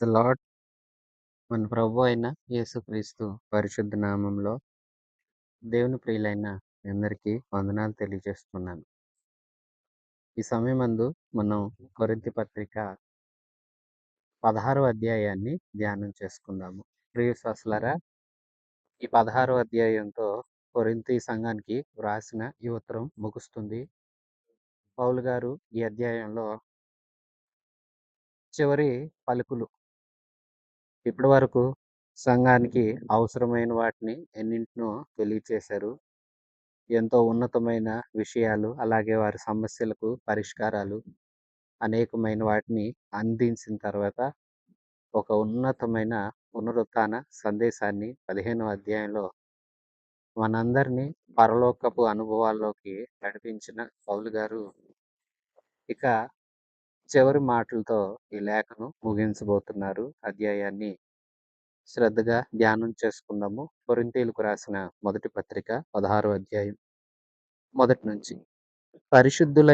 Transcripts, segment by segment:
Praise the lord. మన ప్రభు అయిన యేసుక్రీస్తు పరిశుద్ధ నామంలో దేవుని ప్రియులైన మీ అందరికీ వందనాలు తెలియజేస్తున్నాను. ఈ సమయమందు మనం కొరింథీ పత్రిక 16వ అధ్యాయాన్ని ధ్యానం చేసుకుందాము. ప్రియ విశ్వాసులారా, ఈ 16వ అధ్యాయంతో కొరింథీ సంఘానికి వ్రాసిన ఈ ఉత్తరం ముగుస్తుంది. పౌలు గారు ఈ అధ్యాయంలో చివరి పలుకులు ఇప్పటి వరకు సంఘానికి అవసరమైన వాటిని ఎన్నింటినో తెలియచేశారు. ఎంతో ఉన్నతమైన విషయాలు, అలాగే వారి సమస్యలకు పరిష్కారాలు అనేకమైన వాటిని అందించిన తర్వాత ఒక ఉన్నతమైన పునరుత్థాన సందేశాన్ని 15వ అధ్యాయంలో మనందరినీ పరలోకపు అనుభవాల్లోకి నడిపించిన పౌలు గారు ఇక చివరి మాటలతో ఈ లేఖను ముగించబోతున్నారు. అధ్యాయాన్ని శ్రద్ధగా ధ్యానం చేసుకుందాము. కొరింథీయులకు రాసిన మొదటి పత్రిక 16వ అధ్యాయం మొదటి నుంచి. పరిశుద్ధుల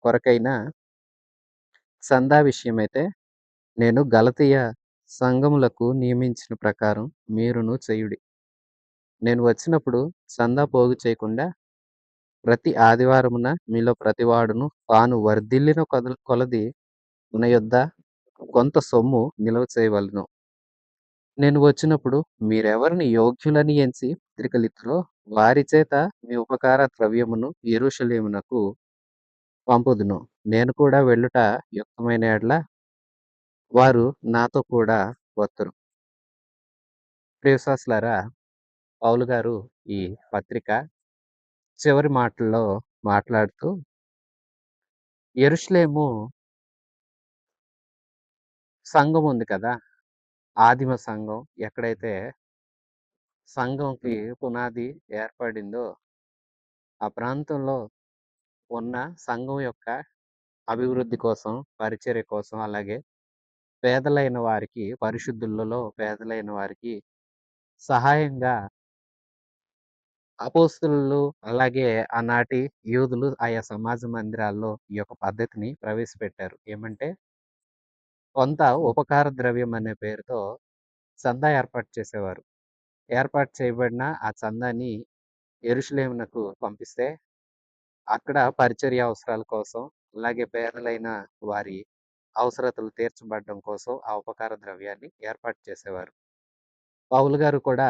కొరకైన సందా విషయమైతే నేను గలతీయ సంఘములకు నియమించిన ప్రకారం మీరును చేయుడి. నేను వచ్చినప్పుడు సందా పోగు చేయకుండా ప్రతి ఆదివారమున మీలో ప్రతివాడును తాను వర్ధిల్లిన కొలది మన యొద్ద కొంత సొమ్ము నిల్వ చేయవలెను. నేను వచ్చినప్పుడు మీరెవరిని యోగ్యులని ఎంచి పత్రికలిత్తురో వారి చేత మీ ఉపకార ద్రవ్యమును యెరూషలేమునకు పంపుదును. నేను కూడా వెళ్ళుట యుక్తమైన యెడల వారు నాతో కూడా వత్తురు. ప్రియ విశ్వాసులారా, పౌలు గారు ఈ పత్రిక చివరి మాటల్లో మాట్లాడుతూ యెరూషలేము సంఘం ఉంది కదా, ఆదిమ సంఘం, ఎక్కడైతే సంఘంకి పునాది ఏర్పడిందో ఆ ప్రాంతంలో ఉన్న సంఘం యొక్క అభివృద్ధి కోసం, పరిచర్య కోసం, అలాగే పేదలైన వారికి, పరిశుద్ధులలో పేదలైన వారికి సహాయంగా అపోస్తలులు, అలాగే ఆనాటి యూదులు ఆయా సమాజ మందిరాల్లో ఈ యొక్క పద్ధతిని ప్రవేశపెట్టారు. ఏమంటే కొంత ఉపకార ద్రవ్యం అనే పేరుతో చందా ఏర్పాటు చేసేవారు. ఏర్పాటు చేయబడిన ఆ చందాని యెరూషలేమునకు పంపిస్తే అక్కడ పరిచర్య అవసరాల కోసం, అలాగే పేదలైన వారి అవసరతలు తీర్చబడడం కోసం ఆ ఉపకార ద్రవ్యాన్ని ఏర్పాటు చేసేవారు. పౌలు గారు కూడా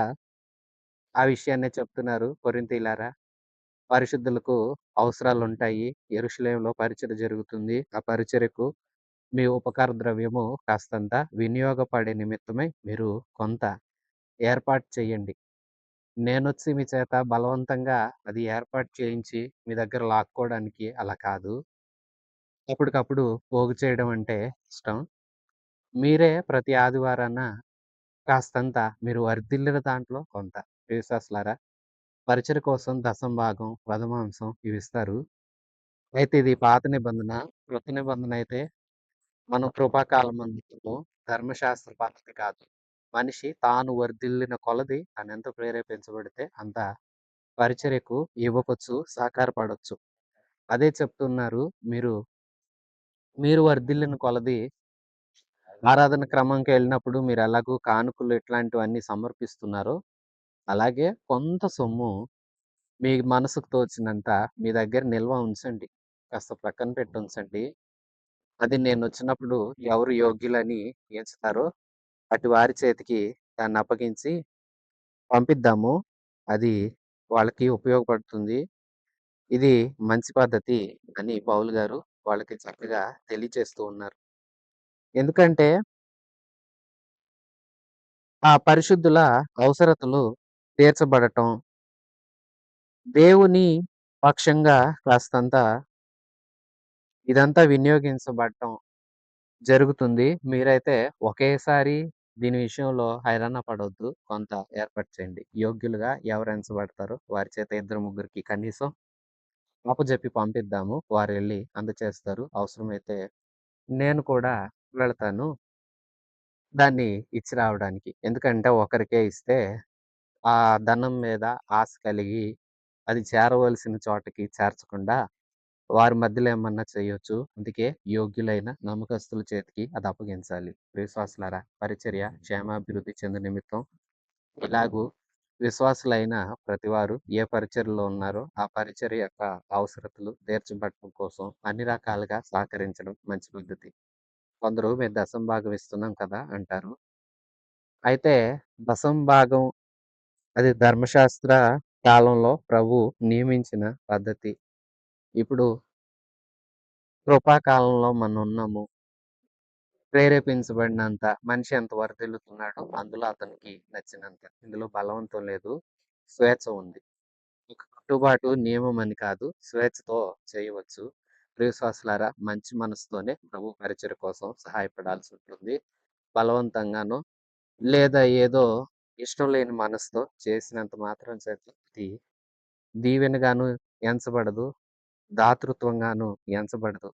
ఆ విషయాన్నే చెప్తున్నారు. కొరింథీయులారా, పరిశుద్ధులకు అవసరాలు ఉంటాయి. యెరూషలేములో పరిచర్య జరుగుతుంది. ఆ పరిచర్యకు మీ ఉపకార ద్రవ్యము కాస్తంత వినియోగపడే నిమిత్తమై మీరు కొంత ఏర్పాటు చేయండి. నేనొచ్చి మీ చేత బలవంతంగా అది ఏర్పాటు చేయించి మీ దగ్గర లాక్కోవడానికి అలా కాదు. అప్పటికప్పుడు పోగు చేయడం అంటే ఇష్టం. మీరే ప్రతి ఆదివారాన కాస్తంత మీరు వర్ధిల్లిన దాంట్లో కొంత, విశ్వాసులారా, పరిచర్య కోసం దశంభాగం, ప్రథమాంశం ఇవిస్తారు. అయితే ఇది పాత నిబంధన. కృత నిబంధన అయితే మనం కృపాకాలమందుము ధర్మశాస్త్ర పద్ధతి కాదు. మనిషి తాను వర్ధిల్లిన కొలది తానెంత ప్రేరేపించబడితే అంత పరిచర్యకు ఇవ్వవచ్చు, సహకారపడొచ్చు. అదే చెప్తున్నారు. మీరు వర్ధిల్లిన కొలది ఆరాధన క్రమంకి వెళ్ళినప్పుడు మీరు ఎలాగూ కానుకలు ఇట్లాంటివన్నీ సమర్పిస్తున్నారో, అలాగే కొంత సొమ్ము మీ మనసుకు తోచినంత మీ దగ్గర నిల్వ ఉంచండి. కాస్త ప్రక్కన పెట్టి ఉంచండి. అది నేనొచ్చినప్పుడు ఎవరు యోగ్యులని ఎంచుతారో అటు వారి చేతికి దాన్ని అప్పగించి పంపిద్దాము. అది వాళ్ళకి ఉపయోగపడుతుంది. ఇది మంచి పద్ధతి అని పౌలు గారు వాళ్ళకి చక్కగా తెలియచేస్తూ ఉన్నారు. ఎందుకంటే ఆ పరిశుద్ధుల అవసరతలు తీర్చబడటం, దేవుని పక్షంగా కాస్తంత ఇదంతా వినియోగించబడటం జరుగుతుంది. మీరైతే ఒకేసారి దీని విషయంలో హైరాణ పడొద్దు. కొంత ఏర్పాటు చేయండి. యోగ్యులుగా ఎవరు ఎంచబడతారో వారి చేత ఇద్దరు ముగ్గురికి కనీసం అప్పజెప్పి పంపిద్దాము. వారు వెళ్ళి అందచేస్తారు. అవసరమైతే నేను కూడా వెళతాను దాన్ని ఇచ్చి రావడానికి. ఎందుకంటే ఒకరికే ఇస్తే ఆ ధనం మీద ఆశ కలిగి అది చేరవలసిన చోటకి చేర్చకుండా వారి మధ్యలో ఏమన్నా చేయొచ్చు. అందుకే యోగ్యులైన నమ్మకస్తుల చేతికి అది అప్పగించాలి. విశ్వాసులారా, పరిచర్య క్షేమాభివృద్ధి చెందు నిమిత్తం ఇలాగూ విశ్వాసులైన ప్రతివారు ఏ పరిచర్యలో ఉన్నారో ఆ పరిచర్య యొక్క అవసరతలు తీర్చబడటం కోసం అన్ని రకాలుగా సహకరించడం మంచి పద్ధతి. కొందరు మేము దశంభాగం ఇస్తున్నాం కదా అంటారు. అయితే దశంభాగం అది ధర్మశాస్త్ర కాలంలో ప్రభువు నియమించిన పద్ధతి. ఇప్పుడు కృపాకాలంలో మనం ఉన్నాము. ప్రేరేపించబడినంత మనిషి ఎంత వర్ధిల్లుతున్నాడో అందులో అతనికి నచ్చినంత. ఇందులో బలవంతం లేదు. స్వేచ్ఛ ఉంది. ఒక కట్టుబాటు, నియమం అని కాదు. స్వేచ్ఛతో చేయవచ్చు. ప్రియవిశ్వాసులారా, మంచి మనసుతోనే ప్రభు పరిచర్య కోసం సహాయపడాల్సి ఉంటుంది. బలవంతంగానో లేదా ఏదో ఇష్టం లేని మనసుతో చేసినంత మాత్రం చేత ఇది దీవెనగాను ఎంచబడదు. దాతృత్వంగాను ఎంచబడదు.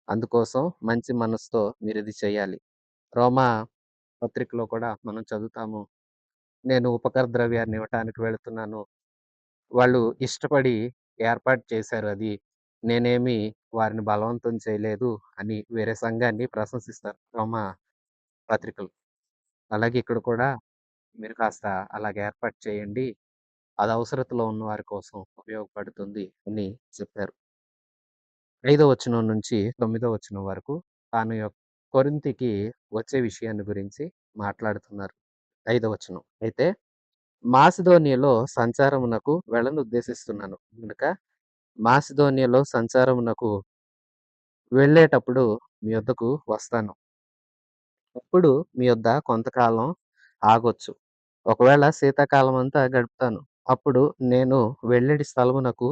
అందుకోసం మంచి మనసుతో మీరిది చేయాలి. రోమా పత్రికలో కూడా మనం చదువుతాము. నేను ఉపకార ద్రవ్యాన్ని ఇవ్వటానికి వెళుతున్నాను. వాళ్ళు ఇష్టపడి ఏర్పాటు చేశారు అది. నేనేమి వారిని బలవంతం చేయలేదు అని వేరే సంఘాన్ని ప్రశంసిస్తారు రోమా పత్రికలో. అలాగే ఇక్కడ కూడా మీరు కాస్త అలాగ ఏర్పాటు చేయండి. అది అవసరతలో ఉన్న వారి కోసం ఉపయోగపడుతుంది అని చెప్పారు. 5వ వచనం నుంచి 9వ వచనం వరకు తాను కొరింథీకి వచ్చే విషయాన్ని గురించి మాట్లాడుతున్నారు. 5వ వచనం. అయితే మాసిదోనియలో సంచారమునకు వెళ్ళనుద్దేశిస్తున్నాను గనుక మాసిదోనియలో సంచారమునకు వెళ్ళేటప్పుడు మీ యొద్దకు వస్తాను. అప్పుడు మీ యొద్ద కొంతకాలం ఆగొచ్చు. ఒకవేళ శీతాకాలం అంతా గడుపుతాను. అప్పుడు నేను వెళ్ళెడి స్థలమునకు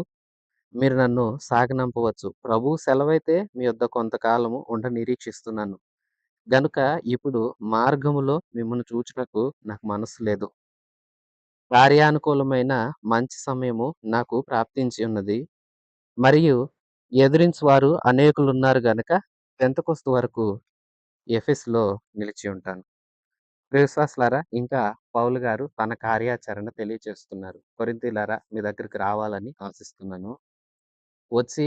మీరు నన్ను సాగనంపవచ్చు. ప్రభువు సెలవైతే మీ యొద్ద కొంతకాలము ఉండ నిరీక్షిస్తున్నాను. గనుక ఇప్పుడు మార్గములో మిమ్మును చూచుటకు నాకు మనసు లేదు. కార్యానుకూలమైన మంచి సమయము నాకు ప్రాప్తించి ఉన్నది. మరియు ఎదిరించువారు అనేకులున్నారు గనక పెంతెకొస్తు వరకు ఎఫెసులో నిలిచి ఉంటాను. ప్రియవిశ్వాసులారా, ఇంకా పౌలు గారు తన కార్యాచరణ తెలియచేస్తున్నారు. కొరింథీయులారా, మీ దగ్గరికి రావాలని ఆశిస్తున్నాను. వచ్చి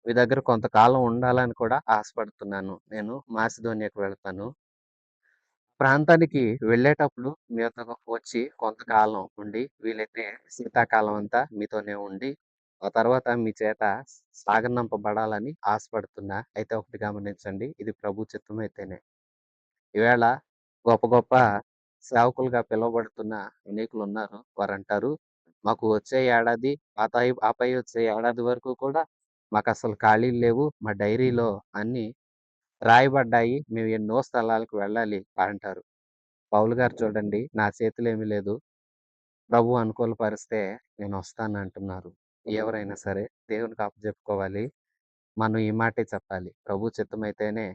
మీ దగ్గర కొంతకాలం ఉండాలని కూడా ఆశపడుతున్నాను. నేను మాసిదోనియాకు వెళ్తాను. ప్రాంతానికి వెళ్ళేటప్పుడు మీ వద్దకు వచ్చి కొంతకాలం ఉండి, వీలైతే శీతాకాలం అంతా మీతోనే ఉండి, ఆ తర్వాత మీ చేత సాగనంపబడాలని ఆశపడుతున్నా. అయితే ఒకటి గమనించండి, ఇది ప్రభు చిత్తమైతేనే. ఈవేళ గొప్ప గొప్ప సేవకులుగా పిలువబడుతున్న అనేకులున్నారు. వారంటారు, మాకు వచ్చే ఏడాది, ఆపై వచ్చే ఏడాది వరకు కూడా మాకసలు ఖాళీలు లేవు. మా డైరీలో అన్నీ రాయబడ్డాయి. మేము ఎన్నో స్థలాలకు వెళ్ళాలి అంటారు. పౌలు గారు చూడండి, నా చేతిలో ఏమీ లేదు. ప్రభు అనుకూలపరిస్తే నేనొస్తానంటున్నారు. ఎవరైనా సరే దేవునికి అప్పజెప్పుకోవాలి. మనం ఈ మాటే చెప్పాలి. ప్రభు చిత్తమైతేనే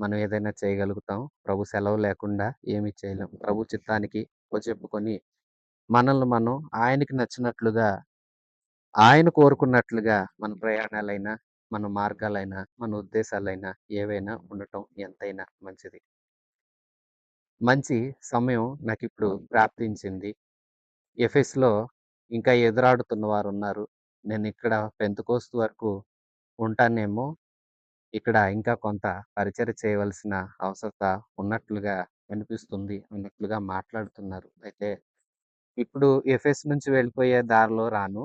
మనం ఏదైనా చేయగలుగుతాం. ప్రభు సెలవు లేకుండా ఏమీ చేయలేం. ప్రభు చిత్తానికి అప్పజెప్పుకొని మనల్ని మనం ఆయనకి నచ్చినట్లుగా, ఆయన కోరుకున్నట్లుగా మన ప్రయాణాలైనా, మన మార్గాలైనా, మన ఉద్దేశాలైనా ఏవైనా ఉండటం ఎంతైనా మంచిది. మంచి సమయం నాకిప్పుడు ప్రాప్తించింది. ఎఫెస్‌లో ఇంకా ఎదురాడుతున్న వారున్నారు. నేనిక్కడ పెంతెకోస్తు వరకు ఉంటానేమో. ఇక్కడ ఇంకా కొంత పరిచర్య చేయవలసిన అవసరత ఉన్నట్లుగా అనిపిస్తుంది అన్నట్లుగా మాట్లాడుతున్నారు. అయితే ఇప్పుడు ఎఫెస్ నుంచి వెళ్ళిపోయే దారిలో రాను.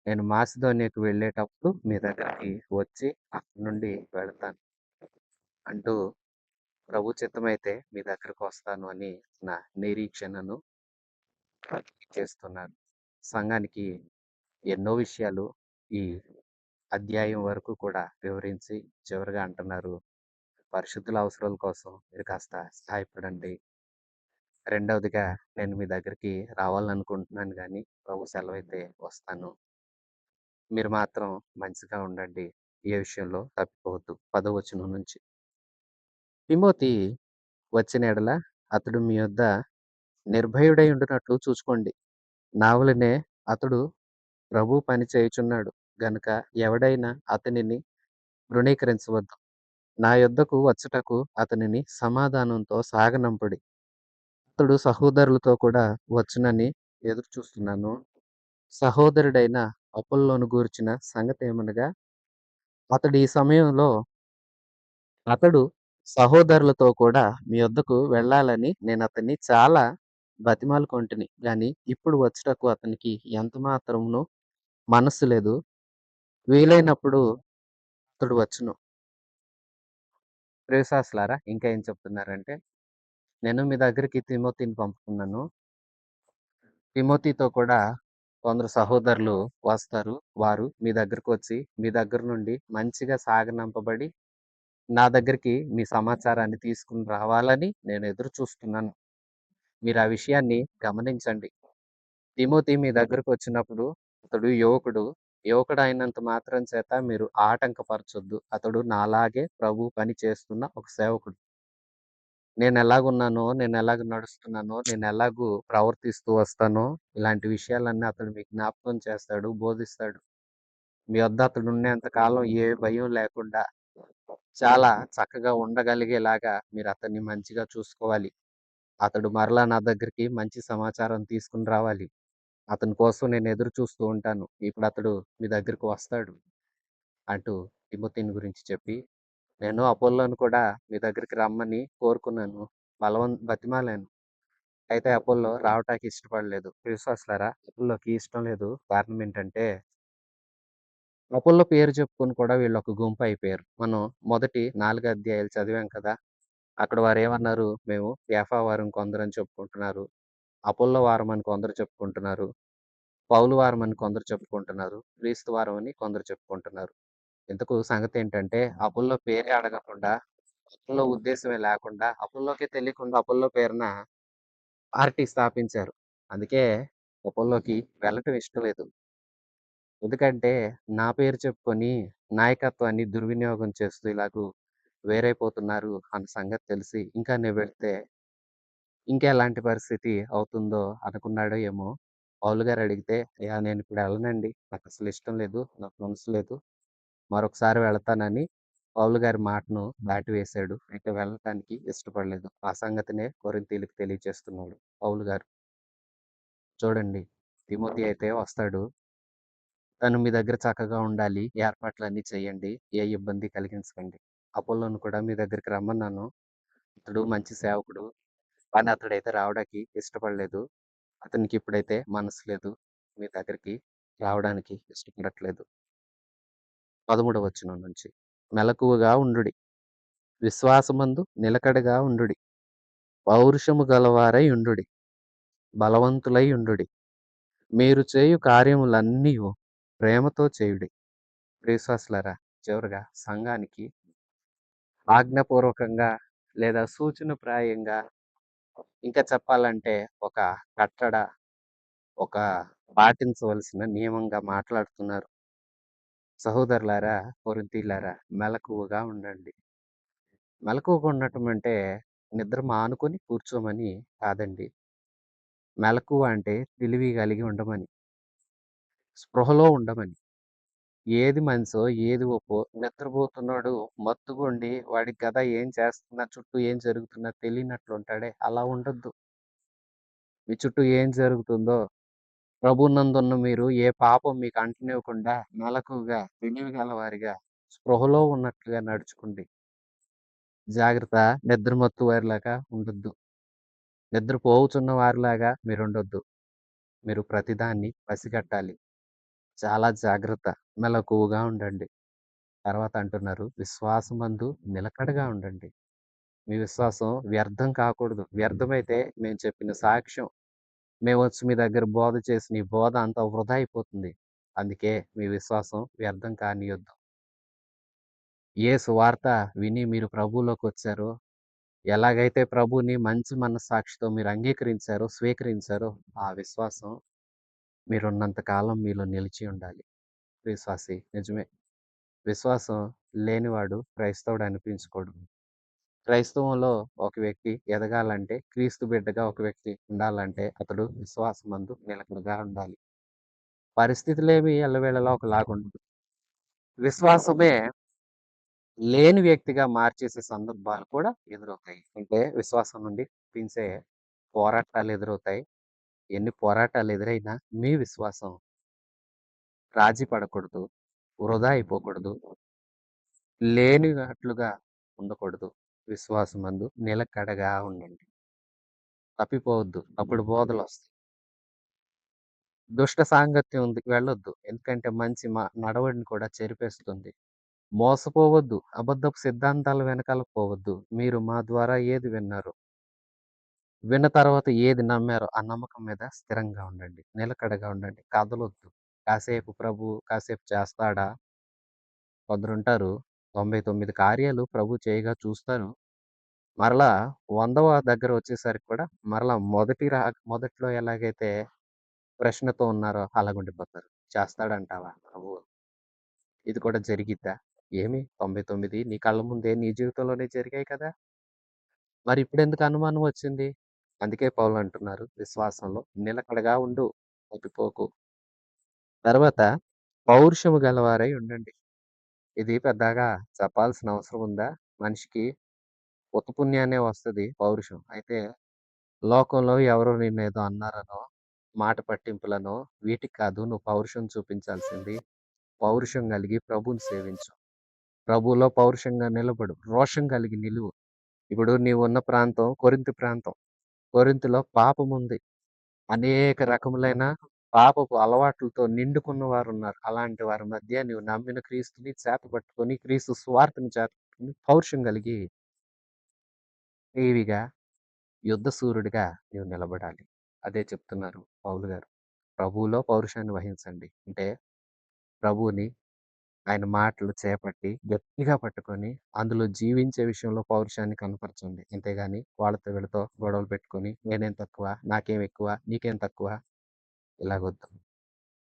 నేను మాసిదోనియాకు వెళ్ళేటప్పుడు మీ దగ్గరికి వచ్చి అక్కడి నుండి వెళతాను అంటూ ప్రభు చిత్తమైతే మీ దగ్గరకొస్తాను అని నా నిరీక్షణను చేస్తున్నారు. సంఘానికి ఎన్నో విషయాలు ఈ అధ్యాయం వరకు కూడా వివరించి చివరగా అంటున్నారు, పరిశుద్ధుల అవసరాల కోసం మీరు కాస్త సహాయపడండి. రెండవదిగా నేను మీ దగ్గరికి రావాలనుకుంటున్నాను గానీ ప్రభు సెలవైతే వస్తాను. మీరు మాత్రం మంచిగా ఉండండి. ఏ విషయంలో తప్పిపోవద్దు. 10వ వచనం నుంచి. తిమోతి వచ్చిన యెడల అతడు మీ యొద్ద నిర్భయుడై ఉండునట్లు చూచుకోండి. నా వలనే అతడు ప్రభువు పని చేయుచున్నాడు గనుక ఎవడైనా అతనిని తృణీకరించవద్దు. నా యొద్దకు వచ్చుటకు అతనిని సమాధానంతో సాగనంపుడి. అతడు సహోదరులతో కూడా వచ్చునని ఎదురు చూస్తున్నాను. సహోదరుడైన అపొల్లోను గూర్చిన సంగతేమనగా అతడు ఈ సమయంలో అతడు సహోదరులతో కూడా మీ యొద్దకు వెళ్ళాలని నేనతన్ని చాలా బతిమాలుకొంటిని గాని, ఇప్పుడు వచ్చుటకు అతనికి ఎంత మాత్రమును మనస్సు లేదు. వీలైనప్పుడు అతడు వచ్చును. ప్రియవిశ్వాసులారా ఇంకా ఏం చెప్తున్నారంటే, నేను మీ దగ్గరికి తిమోతిని పంపుతున్నాను. తిమోతితో కూడా కొందరు సహోదరులు వస్తారు. వారు మీ దగ్గరకొచ్చి, మీ దగ్గర నుండి మంచిగా సాగనంపబడి, నా దగ్గరికి మీ సమాచారాన్ని తీసుకొని రావాలని నేను ఎదురు చూస్తున్నాను. మీరు ఆ విషయాన్ని గమనించండి. తిమోతి మీ దగ్గరకొచ్చినప్పుడు అతడు యువకుడు. యువకుడయినంత మాత్రం చేత మీరు ఆటంకపరచొద్దు. అతడు నాలాగే ప్రభు పని చేస్తున్న ఒక సేవకుడు. నేనెలాగ నడుస్తున్నానో, నేనెలాగూ ప్రవర్తిస్తూ వస్తానో, ఇలాంటి విషయాలన్నీ అతడు మీకు జ్ఞాపకం చేస్తాడు, బోధిస్తాడు. మీ వద్ద అతడున్నేంత కాలం ఏ భయం లేకుండా చాలా చక్కగా ఉండగలిగేలాగా మీరతన్ని మంచిగా చూసుకోవాలి. అతడు మరలా నా దగ్గరికి మంచి సమాచారం తీసుకొని రావాలి. అతని కోసం నేను ఎదురు చూస్తూ ఉంటాను. ఇప్పుడతడు మీ దగ్గరికి వస్తాడు అంటూ తిమోతిని గురించి చెప్పి, నేను అపోల్లోను కూడా మీ దగ్గరికి రమ్మని కోరుకున్నాను. బతిమాలాను. అయితే అపోల్లో రావటానికి ఇష్టపడలేదు. విశ్వాసులారా, అపోల్లోకి ఇష్టం లేదు. కారణం ఏంటంటే, అపోల్లో పేరు చెప్పుకొని కూడా వీళ్ళొక గుంపయిపోయారు. మనం మొదటి 4 అధ్యాయాలు చదివాం కదా! అక్కడ వారేమన్నారు, మేము కేఫా వారం కొందరని చెప్పుకుంటున్నారు. అపోల్లో వారం అని కొందరు చెప్పుకుంటున్నారు. పౌలు వారం అని కొందరు చెప్పుకుంటున్నారు. క్రీస్తు వారం అని కొందరు చెప్పుకుంటున్నారు. ఇంతకు సంగతేంటంటే, అపోల్లో పేరే అడగకుండా, అపోల్లో ఉద్దేశమే లేకుండా, అపోల్లోకే తెలియకుండా అపోల్లో పేరున పార్టీ స్థాపించారు. అందుకే అపోల్లోకి వెళ్ళటం ఇష్టం లేదు. ఎందుకంటే, నా పేరు చెప్పుకొని నాయకత్వాన్ని దుర్వినియోగం చేస్తూ ఇలాగూ వేరైపోతున్నారు అన్న సంగతి తెలిసి, ఇంకా నేను వెళ్తే ఇంకెలాంటి పరిస్థితి అవుతుందో అనుకున్నాడో ఏమో! పౌలు గారు అడిగితే, "అయ్యా! నేనిప్పుడు ఎళ్ళనండి. నాకసలు ఇష్టం లేదు. నాకు మనసు లేదు. మరొకసారి వెళతానని" పౌలు గారి మాటను దాటివేశాడు. అయితే వెళ్ళటానికి ఇష్టపడలేదు. ఆ సంగతినే కొరింథీయులకు తెలియచేస్తున్నాడు పౌలు గారు. చూడండి, తిమోతి అయితే వస్తాడు. తను మీ దగ్గర చక్కగా ఉండాలి. ఏర్పాట్లన్నీ చేయండి. ఏ ఇబ్బంది కలిగించకండి. అపోల్లోను కూడా మీ దగ్గరికి రమ్మన్నాను. అతడు మంచి సేవకుడు. కానీ అతడైతే రావడానికి ఇష్టపడలేదు. అతనికి ఇప్పుడైతే మనసు లేదు. మీ దగ్గరికి రావడానికి ఇష్టపడట్లేదు. 13వ వచనం నుంచి. మెలకువగా ఉండుడి. విశ్వాసమందు నిలకడగా ఉండుడి. పౌరుషము గలవారై ఉండుడి. బలవంతులై ఉండుడి. మీరు చేయు కార్యములన్నీయు ప్రేమతో చేయుడి. ప్రియవిశ్వాసులారా, చివరగా సంఘానికి ఆజ్ఞాపూర్వకంగా లేదా సూచనప్రాయంగా ఇంకా చెప్పాలంటే ఒక కట్టడ, ఒక పాటించవలసిన నియమంగా మాట్లాడుతున్నారు. సహోదరులారా, కొరింథీయులారా, మెలకువగా ఉండండి. మెలకువగా ఉండటం అంటే నిద్ర మానుకొని కూర్చోమని కాదండి. మెలకువ అంటే తెలివి కలిగి ఉండమని, స్పృహలో ఉండమని. ఏది మంచో, ఏది ఒప్పో నిద్రపోతున్నాడు మత్తుగుండి వాడికి కదా ఏం చేస్తున్నా, చుట్టూ ఏం జరుగుతున్నా తెలియనట్లుంటాడే, అలా ఉండొద్దు. మీ చుట్టూ ఏం జరుగుతుందో ప్రభువునందున్న మీరు ఏ పాపం మీకు అంటనివ్వకుండా మెలకువగా, తెలివి గలవారిగా, స్పృహలో ఉన్నట్లుగా నడుచుకోండి. జాగ్రత్త, నిద్రమత్తు వారిలాగా ఉండొద్దు. నిద్రపోవుచున్న వారిలాగా మీరుండొద్దు. మీరు ప్రతిదాన్ని పసిగట్టాలి. చాలా జాగ్రత్త. మెలకువగా ఉండండి. తర్వాత అంటున్నారు, విశ్వాసమందు నిలకడగా ఉండండి. మీ విశ్వాసం వ్యర్థం కాకూడదు. వ్యర్థమైతే మేము చెప్పిన సాక్ష్యం, మేమొచ్చి మీ దగ్గర బోధ చేసిన ఈ బోధ అంతా వృధా అయిపోతుంది. అందుకే మీ విశ్వాసం వ్యర్థం కానీయొద్దు. ఏ సువార్త విని మీరు ప్రభువులోకొచ్చారో, ఎలాగైతే ప్రభువుని మంచి మనస్సాక్షితో మీరు అంగీకరించారో, స్వీకరించారో, ఆ విశ్వాసం మీరున్నంత కాలం మీలో నిలిచి ఉండాలి. విశ్వాసి నిజమే. విశ్వాసం లేనివాడు క్రైస్తవుడు అనిపించుకోడు. క్రైస్తవంలో ఒక వ్యక్తి ఎదగాలంటే, క్రీస్తు బిడ్డగా ఒక వ్యక్తి ఉండాలంటే, అతడు విశ్వాసమందు నిలకడగా ఉండాలి. పరిస్థితులేవి ఎల్లవేళలా ఒకలాగుండవు. విశ్వాసమే లేని వ్యక్తిగా మార్చేసే సందర్భాలు కూడా ఎదురవుతాయి. అంటే విశ్వాసం నుండి తప్పించే పోరాటాలు ఎదురవుతాయి. ఎన్ని పోరాటాలు ఎదురైనా మీ విశ్వాసం రాజీ పడకూడదు. వృధా అయిపోకూడదు. లేనినట్లుగా ఉండకూడదు. విశ్వాసమందు నిలకడగా ఉండండి. తప్పిపోవద్దు. అప్పుడు బోధలొస్తాయి. దుష్ట సాంగత్యం ఉంది వెళ్ళొద్దు. ఎందుకంటే మంచి నడవడిని కూడా చెరిపేస్తుంది. మోసపోవద్దు. అబద్ధపు సిద్ధాంతాల వెనకాల పోవద్దు. మీరు మా ద్వారా ఏది విన్నారో, విన్న తర్వాత ఏది నమ్మారో ఆ నమ్మకం మీద స్థిరంగా ఉండండి. నిలకడగా ఉండండి. కదలొద్దు. కాసేపు ప్రభు కాసేపు చేస్తాడా? కొందరుంటారు 99 కార్యాలు ప్రభు చేయగా చూస్తారు. మరలా 100వ దగ్గర వచ్చేసరికి కూడా మరలా మొదట్లో ఎలాగైతే ప్రశ్నతో ఉన్నారో అలాగుండిపోతారు. చేస్తాడంటావా ప్రభువు? ఇది కూడా జరిగిద్దా? ఏమి 99 నీ కళ్ళ ముందే నీ జీవితంలోనే జరిగాయి కదా! మరి ఇప్పుడెందుకు అనుమానం వచ్చింది? అందుకే పౌలంటున్నారు విశ్వాసంలో నిలకడగా ఉండు. తప్పిపోకు. తర్వాత పౌరుషము గలవారై ఉండండి. ఇది పెద్దగా చెప్పాల్సిన అవసరం ఉందా? మనిషికి పుణ్యాన్నే వస్తది పౌరుషం. అయితే లోకంలో ఎవరో నిన్నేదో అన్నారనో, మాట పట్టింపులనో వీటికి కాదు నువ్వు పౌరుషం చూపించాల్సింది. పౌరుషం కలిగి ప్రభువుని సేవించు. ప్రభువులో పౌరుషంగా నిలబడు. రోషం కలిగి నిలువు. ఇప్పుడు నీవున్న ప్రాంతం కొరింథు ప్రాంతం. కొరింథులో పాపముంది. అనేక రకములైన పాపపు అలవాట్లతో నిండుకున్న వారున్నారు. అలాంటి వారి మధ్య నీవు నమ్మిన క్రీస్తుని చేతపట్టుకొని, క్రీస్తు సువార్తను చేతపట్టుకొని పౌరుషం కలిగి ఠీవిగా, యుద్ధశూరుడిగా నీవు నిలబడాలి. అదే చెప్తున్నారు పౌలు గారు. ప్రభువులో పౌరుషాన్ని వహించండి. అంటే ప్రభువుని, ఆయన మాటలు చేపట్టి, గట్టిగా పట్టుకొని, అందులో జీవించే విషయంలో పౌరుషాన్ని కనపరచండి. అంతేగాని వాళ్ళతో వీళ్ళతో గొడవలు పెట్టుకొని, నేనేం తక్కువ, నాకేం ఎక్కువ, నీకేం తక్కువ ఇలాగొద్దు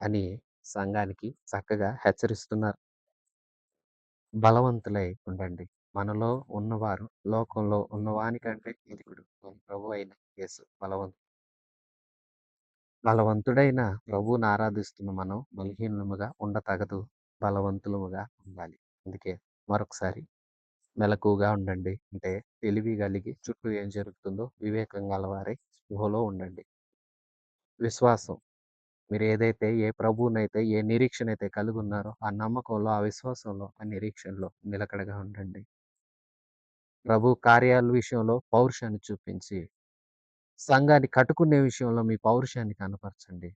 అని సంఘానికి చక్కగా హెచ్చరిస్తున్నారు. బలవంతులై ఉండండి. మనలో ఉన్నవారు లోకంలో ఉన్నవానికంటే ఎదుగుడు. మన ప్రభువైన యేసు బలవంతుడైన ప్రభువుని ఆరాధిస్తున్న మనం బలహీనులముగా ఉండతగదు. బలవంతులముగా ఉండాలి. అందుకే మరొకసారి మెలకువగా ఉండండి. అంటే తెలివి కలిగి చుట్టూ ఏం జరుగుతుందో వివేకం గలవారై స్పృహలో ఉండండి. విశ్వాసం మీరేదైతే ఏ ప్రభువునైతే ఏ నిరీక్షణైతే కలిగున్నారో ఆ నమ్మకంలో, ఆ విశ్వాసంలో, ఆ నిరీక్షణలో నిలకడగా ఉండండి. ప్రభు కార్యాల విషయంలో పౌరుషాన్ని చూపించి, సంఘాన్ని కట్టుకునే విషయంలో మీ పౌరుషాన్ని కనపరచండి.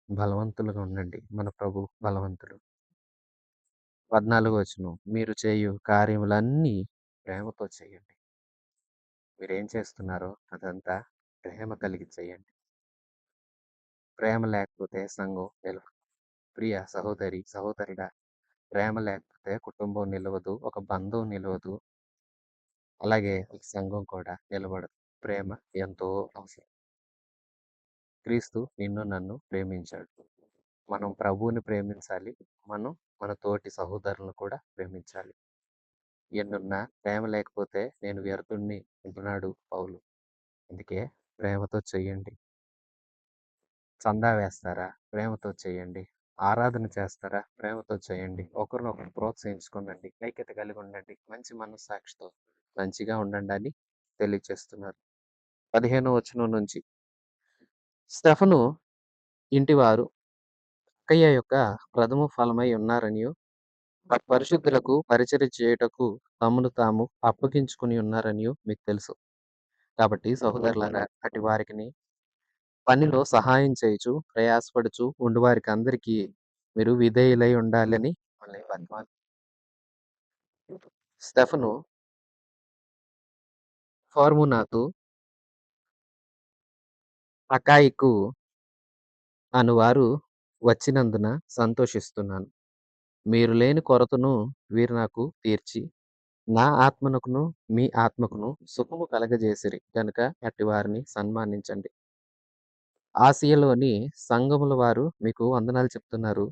బలవంతులుగా ఉండండి. మన ప్రభు బలవంతుడు. 14 వచనం. మీరు చేయు కార్యములన్నీ ప్రేమతో చేయండి. మీరేం చేస్తున్నారో అదంతా ప్రేమ కలిగి చేయండి. ప్రేమ లేకపోతే సంఘం నిలవదు. ప్రియ సహోదరి, సహోదరుడా ప్రేమ లేకపోతే కుటుంబం నిలవదు. ఒక బంధం నిలవదు. అలాగే ఒక సంఘం కూడా నిలబడదు. ప్రేమ ఎంతో అవసరం. క్రీస్తు నిన్ను నన్ను ప్రేమించాడు. మనం ప్రభువుని ప్రేమించాలి. మనం మన తోటి సహోదరులను కూడా ప్రేమించాలి. ఎన్నున్నా ప్రేమ లేకపోతే నేను వ్యర్థుడిని అంటున్నాడు పౌలు. అందుకే ప్రేమతో చెయ్యండి. చందా వేస్తారా? ప్రేమతో చేయండి. ఆరాధన చేస్తారా? ప్రేమతో చేయండి. ఒకరినొకరు ప్రోత్సహించుకోనండి. ఐక్యత కలిగి ఉండండి. మంచి మనస్సాక్షితో మంచిగా ఉండండి అని తెలియచేస్తున్నారు. 15వ వచనం నుంచి స్టెఫను ఇంటివారు అక్కయ్య యొక్క ప్రథమ ఫలమై ఉన్నారనియు, పరిశుద్ధులకు పరిచర్య చేయుటకు తమను తాము అప్పగించుకుని ఉన్నారనియు మీకు తెలుసు. కాబట్టి సహోదరులారా అటు వారికిని పనిలో సహాయం చేయుచు, ప్రయాసపడుచు ఉండువారికి అందరికీ మీరు విధేయులై ఉండాలని మళ్ళీ బతిమాలు. స్టెఫను ఫోర్మునాతు అకాయికు అనువారు వచ్చినందున సంతోషిస్తున్నాను. మీరు లేని కొరతను వీరు నాకు తీర్చి, నా ఆత్మనకును మీ ఆత్మకును సుఖము కలగజేసిరి గనుక అట్టి వారిని సన్మానించండి. ఆసియలోని సంఘముల వారు మీకు వందనాలు చెప్తున్నారు.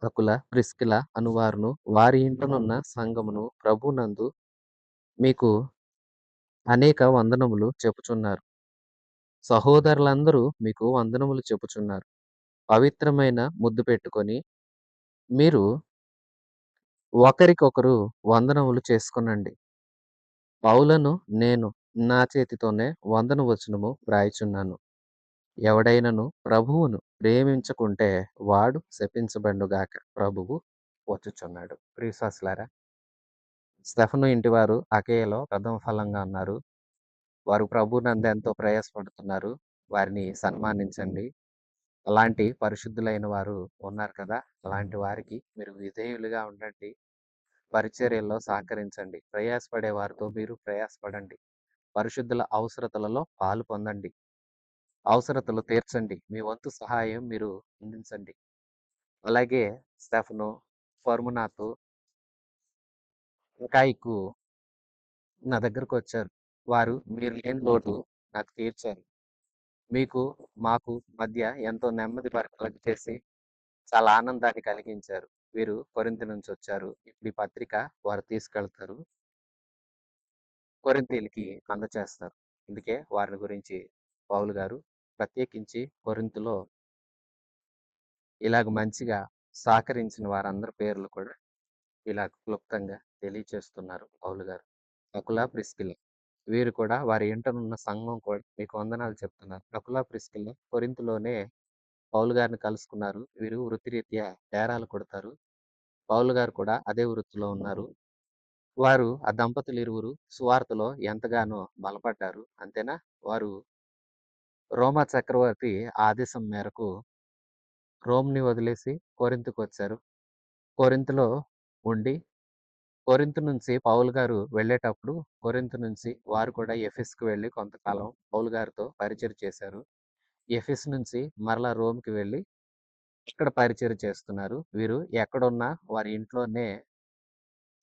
అకుల, ప్రిస్కిల అనువారును వారి ఇంటనున్న సంఘమును ప్రభునందు మీకు అనేక వందనములు చెప్పుచున్నారు. సహోదరులందరూ మీకు వందనములు చెప్పుచున్నారు. పవిత్రమైన ముద్దు పెట్టుకొని మీరు ఒకరికొకరు వందనములు చేసుకొనండి. పౌలను నేను నా చేతితోనే వందన వచనము వ్రాయుచున్నాను. ఎవడైనను ప్రభువును ప్రేమించకుంటే వాడు శపించబడుగాక. ప్రభువు వచ్చుచున్నాడు. ప్రియశ్వాసులారా స్టెఫను ఇంటివారు అకయలో ప్రథమ ఫలంగా ఉన్నారు. వారు ప్రభువునందు ఎంతో ప్రయాసపడుతున్నారు. వారిని సన్మానించండి. అలాంటి పరిశుద్ధులైన వారు ఉన్నారు కదా! అలాంటి వారికి మీరు విధేయులుగా ఉండండి. పరిచర్యల్లో సహకరించండి. ప్రయాసపడే వారితో మీరు ప్రయాసపడండి. పరిశుద్ధుల అవసరతలలో పాలు పొందండి. అవసరతలు తీర్చండి. మీ వంతు సహాయం మీరు అందించండి. అలాగే స్టెఫను, ఫర్మునాతు, మికాయికు నా దగ్గరకొచ్చారు. వారు మీరు లేని లోటు నాకు తీర్చారు. మీకు, మాకు మధ్య ఎంతో నెమ్మది కలగచేసి చాలా ఆనందాన్ని కలిగించారు. వీరు కొరింథీ నుంచొచ్చారు. ఇప్పుడు ఈ పత్రిక వారు తీసుకెళ్తారు. కొరింథీయులకి అందచేస్తారు. అందుకే వారిని గురించి పౌలు గారు ప్రత్యేకించి కొరింథీలో ఇలాగ మంచిగా సహకరించిన వారందరి పేర్లు కూడా ఇలా క్లుప్తంగా తెలియచేస్తున్నారు పౌలు గారు. అకుల, ప్రిస్కిల్ల వీరు కూడా వారి ఇంటనున్న సంఘం కూడా మీకు వందనాలు చెప్తున్నారు. అకుల, ప్రిస్కిల్ల కొరింథీలోనే పౌలు గారిని కలుసుకున్నారు. వీరు వృత్తిరీత్యా డేరాలు కొడతారు. పౌలు గారు కూడా అదే వృత్తిలో ఉన్నారు. వారు ఆ దంపతులిరువురు సువార్తలో ఎంతగానో బలపడ్డారు. అంతేనా? వారు రోమా చక్రవర్తి ఆదేశం మేరకు రోమ్‌ని వదిలేసి కొరింథీకొచ్చారు. కొరింథీలో ఉండి కొరింథీ నుంచి పౌలు గారు వెళ్ళేటప్పుడు కొరింథీ నుంచి వారు కూడా ఎఫెసుకు వెళ్లి కొంతకాలం పౌలు గారితో పరిచర్య చేశారు. ఎఫెసు నుంచి మరలా రోమ్‌కి వెళ్లి ఇక్కడ పరిచర్య చేస్తున్నారు. వీరు ఎక్కడున్నా వారి ఇంట్లోనే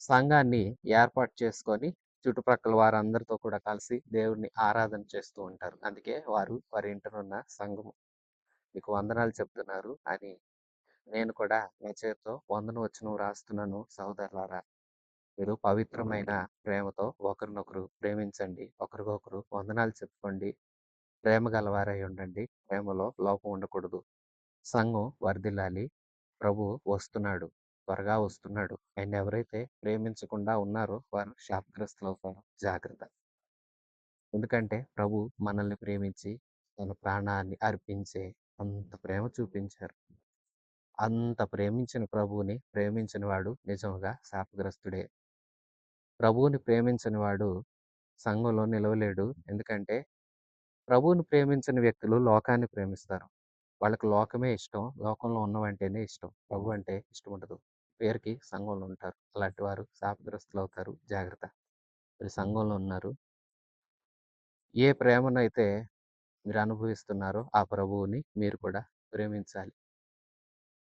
సంఘాన్ని ఏర్పాటు చేసుకొని చుట్టుప్రక్కల వారందరితో కూడా కలిసి దేవుడిని ఆరాధన చేస్తూ ఉంటారు. అందుకే వారి ఇంటనున్న సంఘము మీకు వందనాలు చెప్తున్నారు అని నేను కూడా నా చేత్తో వందనవచనం రాస్తున్నాను సహోదరులారా. మీరు పవిత్రమైన ప్రేమతో ఒకరినొకరు ప్రేమించండి. ఒకరికొకరు వందనాలు చెప్పుకోండి. ప్రేమ గలవారై ఉండండి. ప్రేమలో లోపం ఉండకూడదు. సంఘం వర్ధిల్లాలి. ప్రభువు వస్తున్నాడు. త్వరగా వస్తున్నాడు. ఆయన్నెవరైతే ప్రేమించకుండా ఉన్నారో వారు శాపగ్రస్తులవుతారు. జాగ్రత్త. ఎందుకంటే ప్రభు మనల్ని ప్రేమించి తన ప్రాణాన్ని అర్పించే అంత ప్రేమ చూపించారు. అంత ప్రేమించిన ప్రభువుని ప్రేమించిన వాడు నిజంగా శాపగ్రస్తుడే. ప్రభువుని ప్రేమించని వాడు సంఘంలో నిలవలేడు. ఎందుకంటే ప్రభువుని ప్రేమించని వ్యక్తులు లోకాన్ని ప్రేమిస్తారు. వాళ్ళకి లోకమే ఇష్టం. లోకంలో ఉన్నవంటేనే ఇష్టం. ప్రభు అంటే ఇష్టం ఉండదు. పేరుకి సంఘంలో ఉంటారు. అలాంటి వారు శాపగ్రస్తులవుతారు. జాగ్రత్త. మీరు సంఘంలో ఉన్నారు. ఏ ప్రేమనైతే మీరు అనుభవిస్తున్నారో ఆ ప్రభువుని మీరు కూడా ప్రేమించాలి.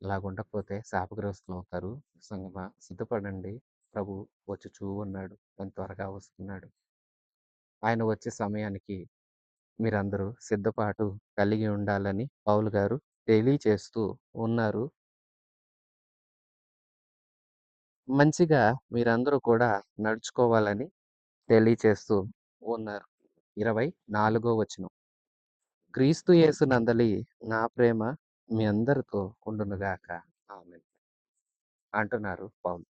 అలాగుండకపోతే శాపగ్రస్తులవుతారు. సంగమా సిద్ధపడండి. ప్రభు వచ్చుచూ ఉన్నాడు. ఆయన త్వరగా వస్తున్నాడు. ఆయన వచ్చే సమయానికి మీరందరూ సిద్ధపాటు కలిగి ఉండాలని పౌలు గారు తెలియచేస్తూ ఉన్నారు. మంచిగా మీరందరూ కూడా నడుచుకోవాలని తెలియచేస్తూ ఉన్నారు. 24 వచనం. క్రీస్తు యేసునందలి నా ప్రేమ మీ అందరితో ఉండునుగాక. ఆమేన్ అంటున్నారు పౌలు.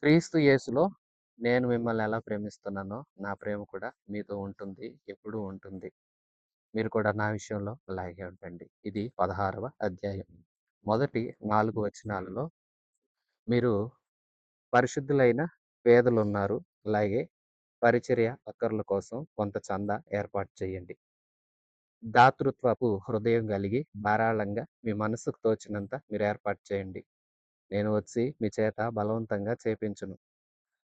క్రీస్తు యేసులో నేను మిమ్మల్ని ఎలా ప్రేమిస్తున్నానో నా ప్రేమ కూడా మీతో ఉంటుంది. ఎప్పుడూ ఉంటుంది. మీరు కూడా నా విషయంలో అలాగే ఉండండి. ఇది 16వ అధ్యాయం. మొదటి 4 వచనాలలో మీరు పరిశుద్ధులైన పేదలున్నారు. అలాగే పరిచర్య అక్కర్ల కోసం కొంత చందా ఏర్పాటు చేయండి. దాతృత్వపు హృదయం కలిగి ధారాళంగా మీ మనసుకు తోచినంత మీరు ఏర్పాటు చేయండి. నేను వచ్చి మీ చేత బలవంతంగా చేపించను.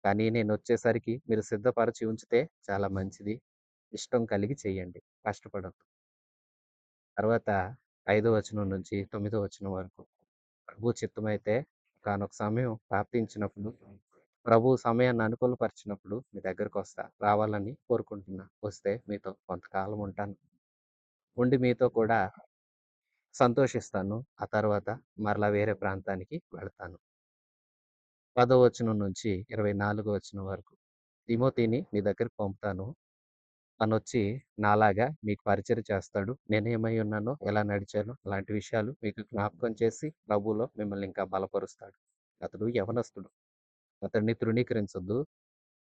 కానీ నేనొచ్చేసరికి మీరు సిద్ధపరచి ఉంచితే చాలా మంచిది. ఇష్టం కలిగి చేయండి. కష్టపడొద్దు. తర్వాత 5వ వచనం నుంచి 9వ వచనం వరకు. ప్రభు చిత్తమైతే ఒకానొక సమయం ప్రాప్తించినప్పుడు, ప్రభు సమయాన్ని అనుకూలపరిచినప్పుడు మీ దగ్గరకొస్తా. రావాలని కోరుకుంటున్నా. వస్తే మీతో కొంతకాలం ఉంటాను. ఉండి మీతో కూడా సంతోషిస్తాను. ఆ తర్వాత మరలా వేరే ప్రాంతానికి వెళతాను. 10వ వచనం నుంచి 24వ వచనం వరకు. తిమోతిని మీ దగ్గరికి పంపుతాను. తనొచ్చి నాలాగా మీకు పరిచర్య చేస్తాడు. నేనేమై ఉన్నానో, ఎలా నడిచానో అలాంటి విషయాలు మీకు జ్ఞాపకం చేసి ప్రభువులో మిమ్మల్ని ఇంకా బలపరుస్తాడు. అతడు యవనస్తుడు. అతడిని తృణీకరించొద్దు.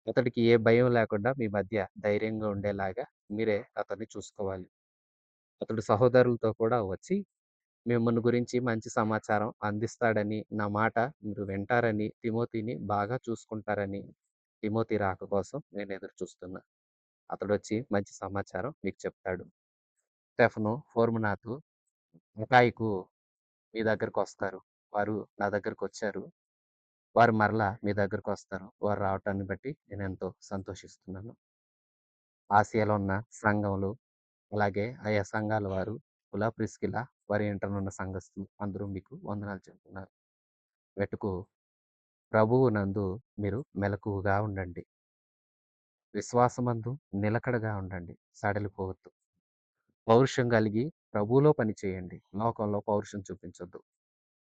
అతడికి ఏ భయం లేకుండా మీ మధ్య ధైర్యంగా ఉండేలాగా మీరే అతన్ని చూసుకోవాలి. అతడు సహోదరులతో కూడా వచ్చి మిమ్మల్ని గురించి మంచి సమాచారం అందిస్తాడని, నా మాట మీరు వింటారని, తిమోతిని బాగా చూసుకుంటారని తిమోతి రాక కోసం నేను ఎదురు చూస్తున్నా. అతడొచ్చి మంచి సమాచారం మీకు చెప్తాడు. స్టెఫను, ఫోర్మునాతు, అకాయికు మీ దగ్గరకొస్తారు. వారు నా దగ్గరకొచ్చారు. వారు మరలా మీ దగ్గరకొస్తారు. వారు రావటాన్ని బట్టి నేనెంతో సంతోషిస్తున్నాను. ఆసియాలో ఉన్న సంఘములు, అలాగే ఆయా సంఘాల వారు, ప్రిస్కిల, వారి ఇంటనున్న సంఘస్థులు అందరూ మీకు వందనాలు చెప్తున్నారు. వెటుకు ప్రభువునందు మీరు మెలకువగా ఉండండి. విశ్వాసమందు నిలకడగా ఉండండి. సడలిపోవద్దు. పౌరుషం కలిగి ప్రభువులో పని చేయండి. లోకంలో పౌరుషం చూపించొద్దు.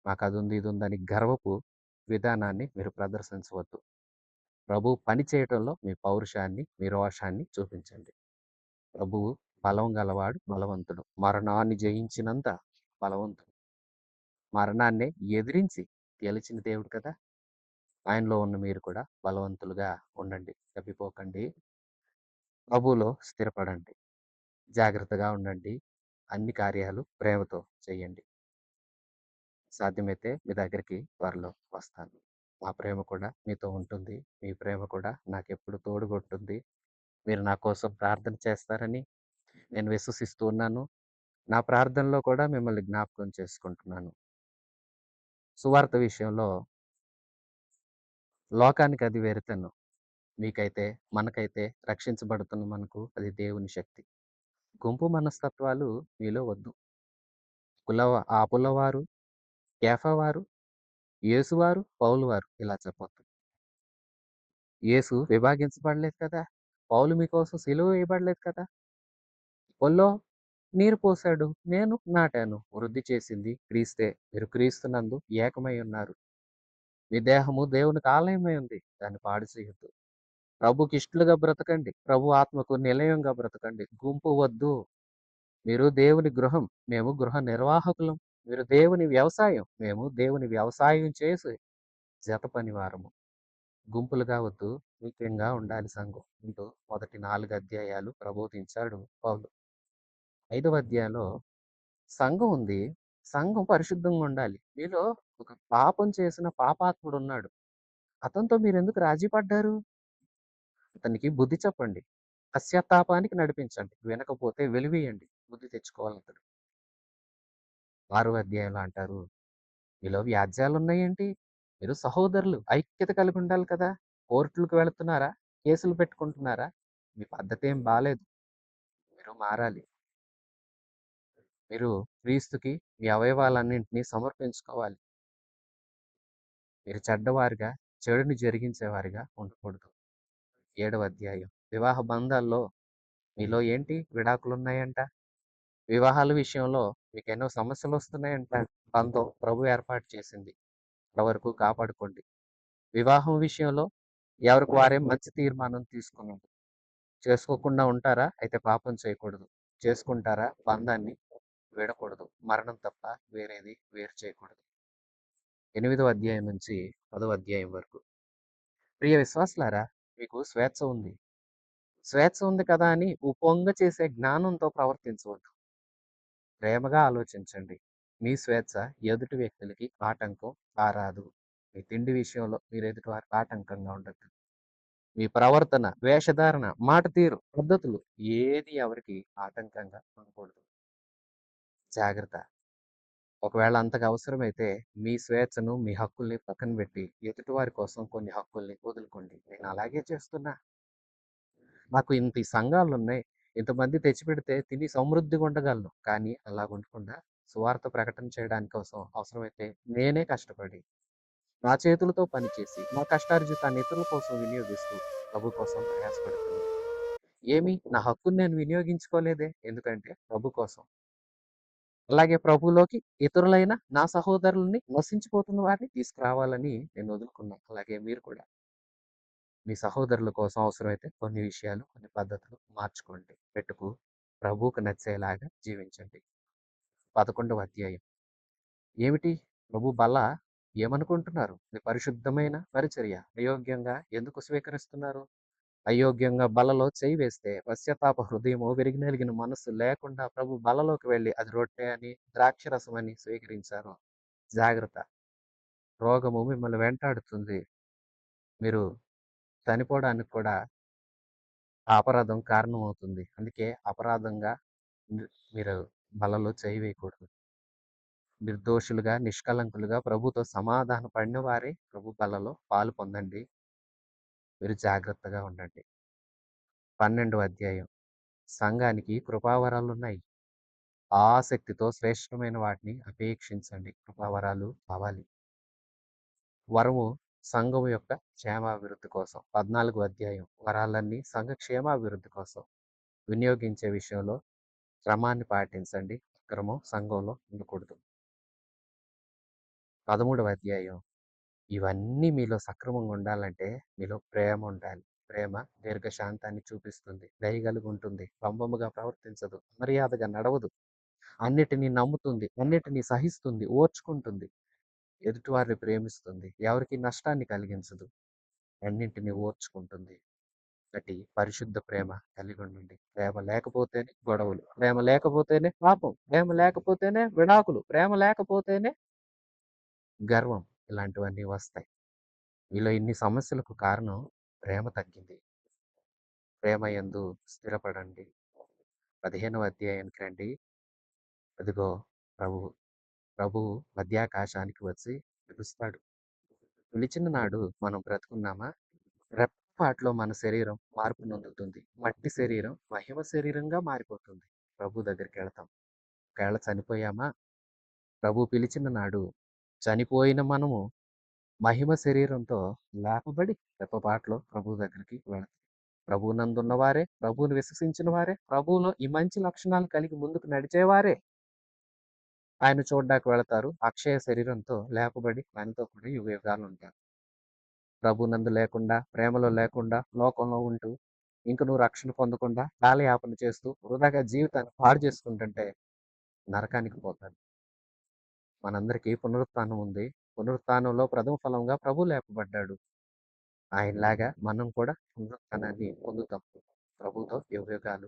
మాకదుంది, ఇదుందని గర్వపు విధానాన్ని మీరు ప్రదర్శించవద్దు. ప్రభు పని చేయటంలో మీ పౌరుషాన్ని, మీ రోషాన్ని చూపించండి. ప్రభువు బలం గలవాడు, బలవంతుడు. మరణాన్ని జయించినంత బలవంతుడు. మరణాన్నే ఎదిరించి గెలిచిన దేవుడు కదా! ఆయనలో ఉన్న మీరు కూడా బలవంతులుగా ఉండండి. తప్పిపోకండి. ప్రభువులో స్థిరపడండి. జాగ్రత్తగా ఉండండి. అన్ని కార్యాలు ప్రేమతో చేయండి. సాధ్యమైతే మీ దగ్గరికి త్వరలో వస్తాను. మా ప్రేమ కూడా మీతో ఉంటుంది. మీ ప్రేమ కూడా నాకెప్పుడు తోడుగుంటుంది. మీరు నా కోసం ప్రార్థన చేస్తారని నేను విశ్వసిస్తూ ఉన్నాను. నా ప్రార్థనలో కూడా మిమ్మల్ని జ్ఞాపకం చేసుకుంటున్నాను. సువార్త విషయంలో లోకానికి అది వెరితను. మీకైతే, మనకైతే రక్షించబడుతున్న మనకు అది దేవుని శక్తి. గుంపు మనస్తత్వాలు మీలో వద్దు. అపుల్లవారు, కేఫావారు, యేసువారు, పౌలువారు ఇలా చెప్పొద్దు. యేసు విభాగించబడలేదు కదా! పౌలు మీకోసం సిలువ వేయబడలేదు కదా! పొల్లో నీరు పోశాడు. నేను నాటాను. వృద్ధి చేసింది క్రీస్తే. మీరు క్రీస్తునందు ఏకమై ఉన్నారు. మీ దేహము దేవునికి ఆలయమై ఉంది. దాన్ని పాడు చేయొద్దు. ప్రభుకి ఇష్టలుగా బ్రతకండి. ప్రభు ఆత్మకు నిలయంగా బ్రతకండి. గుంపు వద్దు. మీరు దేవుని గృహం. మేము గృహ నిర్వాహకులం. మీరు దేవుని వ్యవసాయం. మేము దేవుని వ్యవసాయం చేసి జత పనివారము. గుంపులుగా వద్దు. ఐక్యంగా ఉండాలి సంఘం అంటూ మొదటి 4 అధ్యాయాలు ప్రబోధించాడు పౌలు. 5వ అధ్యాయంలో సంఘం ఉంది. సంఘం పరిశుద్ధంగా ఉండాలి. మీలో ఒక పాపం చేసిన పాపాత్ముడు ఉన్నాడు. అతనితో మీరెందుకు రాజీ పడ్డారు? అతనికి బుద్ధి చెప్పండి. పశ్చాత్తాపానికి నడిపించండి. వినకపోతే వెలివేయండి. బుద్ధి తెచ్చుకోవాలి అతడు. 6వ అధ్యాయంలో అంటారు, మీలో వ్యాజ్యాలున్నాయేంటి? మీరు సహోదరులు ఐక్యత కలిగి ఉండాలి కదా! కోర్టులకు వెళుతున్నారా? కేసులు పెట్టుకుంటున్నారా? మీ పద్ధతేం బాలేదు. మీరు మారాలి. మీరు క్రీస్తుకి మీ అవయవాలన్నింటినీ సమర్పించుకోవాలి. మీరు చెడ్డవారుగా, చెడుని జరిగించేవారిగా ఉండకూడదు. 7వ అధ్యాయం. వివాహ బంధాల్లో మీలో ఏంటి విడాకులున్నాయంట? వివాహాల విషయంలో మీకెన్నో సమస్యలొస్తున్నాయంట. బంధం ప్రభు ఏర్పాటు చేసింది. అంతవరకు కాపాడుకోండి. వివాహం విషయంలో ఎవరికి వారే మంచి తీర్మానం తీసుకున్నారు. చేసుకోకుండా ఉంటారా? అయితే పాపం చేయకూడదు. చేసుకుంటారా? బంధాన్ని వీడకూడదు. మరణం తప్ప వేరేది వేరు చేయకూడదు. 8వ అధ్యాయం నుంచి 10వ అధ్యాయం వరకు. ప్రియ విశ్వాసులారా, మీకు స్వేచ్ఛ ఉంది. స్వేచ్ఛ ఉంది కదా అని ఉప్పొంగ చేసే జ్ఞానంతో ప్రవర్తించవద్దు. ప్రేమగా ఆలోచించండి. మీ స్వేచ్ఛ ఎదుటి వ్యక్తులకి ఆటంకం కారాదు. మీ తిండి విషయంలో మీరు ఎదుటి వారికి ఆటంకంగా ఉండద్దు. మీ ప్రవర్తన, వేషధారణ, మాట తీరు, పద్ధతులు ఏది ఎవరికి ఆటంకంగా ఉండకూడదు. జాగ్రత్త. ఒకవేళ అంతగా అవసరమైతే మీ స్వేచ్ఛను, మీ హక్కుల్ని పక్కన పెట్టి ఎదుటివారి కోసం కొన్ని హక్కుల్ని వదులుకోండి. నేను అలాగే చేస్తున్నా. నాకు ఇంత ఈ సంఘాలున్నాయి. ఇంతమంది తెచ్చిపెడితే తిని సమృద్ధిగా ఉండగలను. కానీ అలా ఉండకుండా సువార్త ప్రకటన చేయడానికి కోసం అవసరమైతే నేనే కష్టపడి, నా చేతులతో పనిచేసి, నా కష్టార్జితాన్ని ఇతరుల కోసం వినియోగిస్తూ ప్రభు కోసం ప్రయాసపడుతున్నాను. ఏమి నా హక్కుని నేను వినియోగించుకోలేదే. ఎందుకంటే ప్రభు కోసం. అలాగే ప్రభువులోకి ఇతరులైన నా సహోదరుల్ని నశించిపోతున్న వారిని తీసుకురావాలని నేను వదులుకున్నా. అలాగే మీరు కూడా మీ సహోదరుల కోసం అవసరమైతే కొన్ని విషయాలు, కొన్ని పద్ధతులు మార్చుకోండి. పెట్టుకు ప్రభువుకు నచ్చేలాగా జీవించండి. 11వ అధ్యాయం. ఏమిటి ప్రభు బల్ల? ఏమనుకుంటున్నారు? ఇది పరిశుద్ధమైన పరిచర్య. అయోగ్యంగా ఎందుకు స్వీకరిస్తున్నారు? అయోగ్యంగా బలలో చేయి వేస్తే పశ్చాత్తాప హృదయము విరిగినలిగిన మనస్సు లేకుండా ప్రభు బలలోకి వెళ్ళి అది రొట్టె అని, ద్రాక్షరసం అని స్వీకరించారు. జాగ్రత్త. రోగము మిమ్మల్ని వెంటాడుతుంది. మీరు చనిపోవడానికి కూడా ఆ అపరాధం కారణమవుతుంది. అందుకే అపరాధంగా ని మీరు బలలో చేయి వేయకూడదు. నిర్దోషులుగా, నిష్కళంకులుగా ప్రభుతో సమాధాన పడిన వారే ప్రభు బలలో పాలు పొందండి. మీరు జాగ్రత్తగా ఉండండి. 12వ అధ్యాయం. సంఘానికి కృపావరాలున్నాయి. ఆసక్తితో శ్రేష్టమైన వాటిని అపేక్షించండి. కృపావరాలు కావాలి. వరము సంఘం యొక్క క్షేమాభివృద్ధి కోసం. 14వ అధ్యాయం. వరాలన్నీ సంఘ క్షేమాభివృద్ధి కోసం. వినియోగించే విషయంలో క్రమాన్ని పాటించండి. అక్రమం సంఘంలో ఉండకూడదు. 13వ అధ్యాయం. ఇవన్నీ మీలో సక్రమంగా ఉండాలంటే మీలో ప్రేమ ఉండాలి. ప్రేమ దీర్ఘశాంతాన్ని చూపిస్తుంది. దయ కలిగి ఉంటుంది. డంబముగా ప్రవర్తించదు. మర్యాదగా నడవదు. అన్నిటిని నమ్ముతుంది. అన్నిటిని సహిస్తుంది. ఓర్చుకుంటుంది. ఎదుటివారిని ప్రేమిస్తుంది. ఎవరికీ నష్టాన్ని కలిగించదు. అన్నింటిని ఓర్చుకుంటుంది. ఒకటి పరిశుద్ధ ప్రేమ కలిగి ఉండండి. ప్రేమ లేకపోతేనే గొడవలు. ప్రేమ లేకపోతేనే పాపం. ప్రేమ లేకపోతేనే విడాకులు. ప్రేమ లేకపోతేనే గర్వం. ఇలాంటివన్నీ వస్తాయి. మీలో ఇన్ని సమస్యలకు కారణం ప్రేమ తగ్గింది. ప్రేమ యందు స్థిరపడండి. 15వ అధ్యాయానికి రండి. అదిగో ప్రభువు. ప్రభువు మధ్యాకాశానికి వచ్చి పిలుస్తాడు. పిలిచిన నాడు మనం బ్రతుకున్నామా? రెప్పపాటులో మన శరీరం మార్పు నొందుతుంది. మట్టి శరీరం మహిమ శరీరంగా మారిపోతుంది. ప్రభు దగ్గరికెళ్తాం. ఒకవేళ చనిపోయామా? ప్రభు పిలిచిన నాడు చనిపోయిన మనము మహిమ శరీరంతో లేపబడి రెప్పపాటులో ప్రభు దగ్గరికి వెళతాం. ప్రభువునందున్న వారే, ప్రభువుని విశ్వసించిన వారే, ప్రభువులో ఈ మంచి లక్షణాలు కలిగి ముందుకు నడిచేవారే ఆయన చూడ్డానికి వెళతారు. అక్షయ శరీరంతో లేపబడి ఆయనతో కూడా యుగయుగాలు ఉంటారు. ప్రభునందు లేకుండా, ప్రేమలో లేకుండా, లోకంలో ఉంటూ, ఇంక నువ్వు రక్షణ పొందకుండా, కాలయాపన చేస్తూ, వృధాగా జీవితాన్ని పాడు చేసుకుంటుంటే నరకానికి పోతాడు. మనందరికీ పునరుత్థానం ఉంది. పునరుత్థానంలో ప్రథమ ఫలంగా ప్రభు లేపబడ్డాడు. ఆయనలాగా మనం కూడా పునరుత్థానాన్ని పొందుతాం. ప్రభుతో యుగయుగాలు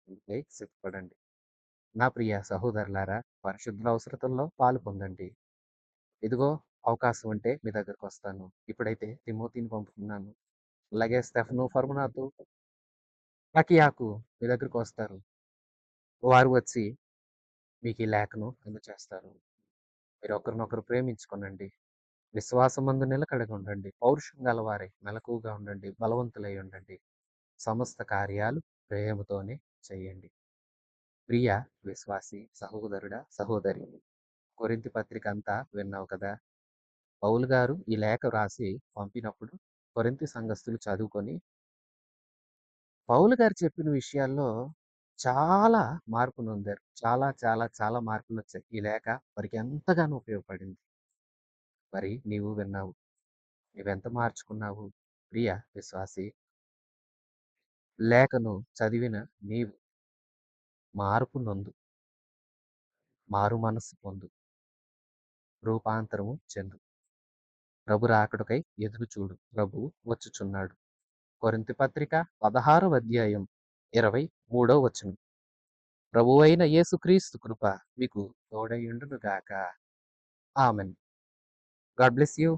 ఉంటే సిద్ధపడండి. నా ప్రియ సహోదరులారా, పరిశుద్ధ అవసరతల్లో పాలు పొందండి. ఇదిగో అవకాశం ఉంటే మీ దగ్గరకు వస్తాను. ఇప్పుడైతే తిమోతిని పంపుతున్నాను. అలాగే స్టెఫను, ఫర్మునాతు, అకియాకు మీ దగ్గరకు వస్తారు. వారు వచ్చి మీకు ఈ లేఖను అందచేస్తారు. మీరు ఒకరినొకరు ప్రేమించుకొనండి. విశ్వాసమందు నిలకడగా ఉండండి. పౌరుషం గలవారై మెలకువగా ఉండండి. బలవంతులై ఉండండి. సమస్త కార్యాలు ప్రేమతోనే చేయండి. ప్రియ విశ్వాసి సహోదరుడా, సహోదరి, కొరింథీ పత్రిక అంతా విన్నావు కదా. పౌలు గారు ఈ లేఖ రాసి పంపినప్పుడు కొరింథీ సంఘస్థులు చదువుకొని పౌలు గారు చెప్పిన విషయాల్లో చాలా మార్పు నొందారు. చాలా చాలా చాలా మార్పులు వచ్చాయి. ఈ లేఖ వారికి ఎంతగానో ఉపయోగపడింది. మరి నీవు విన్నావు. నువ్వెంత మార్చుకున్నావు? ప్రియ విశ్వాసి, లేఖను చదివిన నీవు మార్పు నొందు. మారు మనస్సు పొందు. రూపాంతరము చెందు. ప్రభు రాకడకై ఎదురు చూడు. ప్రభువు వచ్చుచున్నాడు. కొరింథీ పత్రిక 16వ అధ్యాయం 23వ వచనం. ప్రభువైన యేసుక్రీస్తు కృప మీకు తోడై ఉండును గాక. ఆమేన్. God bless you.